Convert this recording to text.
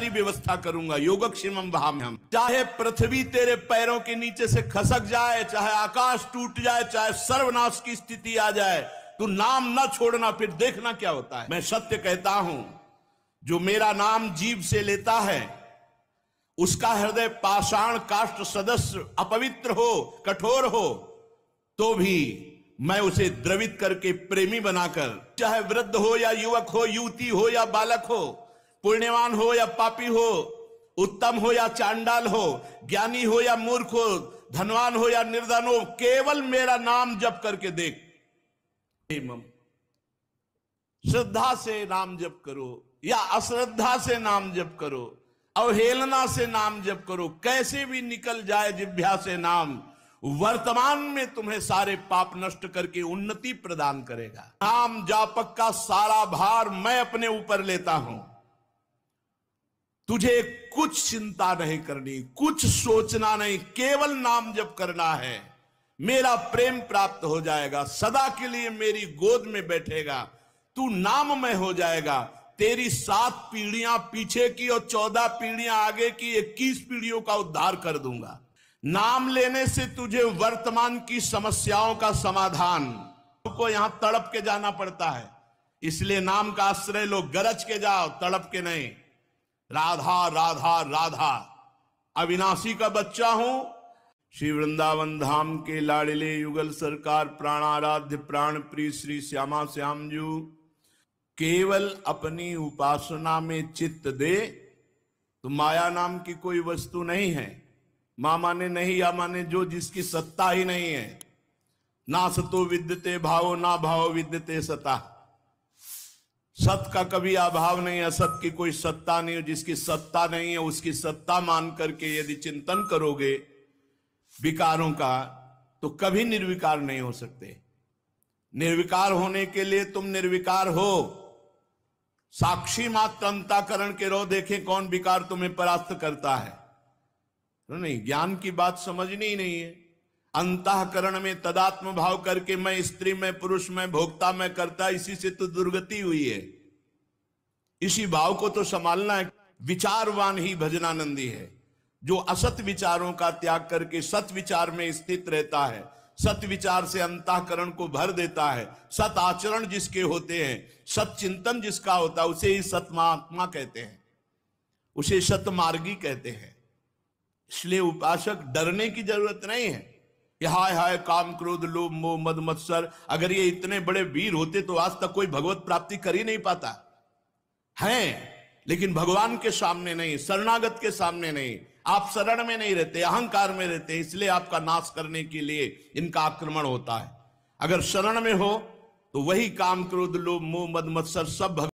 सारी व्यवस्था करूंगा। योगक्षेमम वहाम्यहम्। चाहे पृथ्वी तेरे पैरों के नीचे से खसक जाए, चाहे आकाश टूट जाए, चाहे सर्वनाश की स्थिति आ जाए, तू नाम न छोड़ना, फिर देखना क्या होता है। मैं सत्य कहता हूं, जो मेरा नाम जीभ से लेता है उसका हृदय पाषाण काष्ठ सदस्य अपवित्र हो, कठोर हो, तो भी मैं उसे द्रवित करके प्रेमी बनाकर, चाहे वृद्ध हो या युवक हो, युवती हो या बालक हो, पुण्यवान हो या पापी हो, उत्तम हो या चांडाल हो, ज्ञानी हो या मूर्ख हो, धनवान हो या निर्धन हो, केवल मेरा नाम जप करके देख। श्रद्धा से नाम जप करो या अश्रद्धा से नाम जप करो, अवहेलना से नाम जप करो, कैसे भी निकल जाए जिह्वा से नाम, वर्तमान में तुम्हें सारे पाप नष्ट करके उन्नति प्रदान करेगा। नाम जापक का सारा भार मैं अपने ऊपर लेता हूं। तुझे कुछ चिंता नहीं करनी, कुछ सोचना नहीं, केवल नाम जप करना है। मेरा प्रेम प्राप्त हो जाएगा, सदा के लिए मेरी गोद में बैठेगा, तू नाममय हो जाएगा। तेरी 7 पीढ़ियां पीछे की और 14 पीढ़ियां आगे की 21 पीढ़ियों का उद्धार कर दूंगा। नाम लेने से तुझे वर्तमान की समस्याओं का समाधान, को यहां तड़प के जाना पड़ता है, इसलिए नाम का आश्रय लो। गरज के जाओ, तड़प के नहीं। राधा राधा राधा, अविनाशी का बच्चा हूं। श्री वृंदावन धाम के लाडले युगल सरकार प्राणाराध्य प्राण प्रिय श्री श्यामा श्याम जू केवल अपनी उपासना में चित्त दे तो माया नाम की कोई वस्तु नहीं है। मां माने नहीं, या माने जो, जिसकी सत्ता ही नहीं है। ना सतो विद्यते भावो, ना भाव विद्यते सता। सत का कभी अभाव नहीं, असत की कोई सत्ता नहीं। जिसकी सत्ता नहीं है उसकी सत्ता मान करके यदि चिंतन करोगे विकारों का, तो कभी निर्विकार नहीं हो सकते। निर्विकार होने के लिए तुम निर्विकार हो। साक्षी मात्र अंतःकरण के रो, देखें कौन विकार तुम्हें परास्त करता है। तो नहीं, ज्ञान की बात समझनी ही नहीं है। अंतःकरण में तदात्म भाव करके मैं स्त्री, मैं पुरुष, मैं भोक्ता, मैं करता, इसी से तो दुर्गति हुई है। इसी भाव को तो संभालना है। विचारवान ही भजनानंदी है, जो असत विचारों का त्याग करके सत विचार में स्थित रहता है, सत विचार से अंतःकरण को भर देता है। सत आचरण जिसके होते हैं, सत चिंतन जिसका होता है, उसे ही सतमात्मा कहते हैं, उसे सतमार्गी कहते हैं। इसलिए उपासक डरने की जरूरत नहीं है कि हाय हाय काम क्रोध लोभ मोह मद मत्सर, अगर ये इतने बड़े वीर होते तो आज तक कोई भगवत प्राप्ति कर ही नहीं पाता है। लेकिन भगवान के सामने नहीं, शरणागत के सामने नहीं, आप शरण में नहीं रहते, अहंकार में रहते, इसलिए आपका नाश करने के लिए इनका आक्रमण होता है। अगर शरण में हो तो वही काम क्रोध लोभ मोह मद मत्सर सब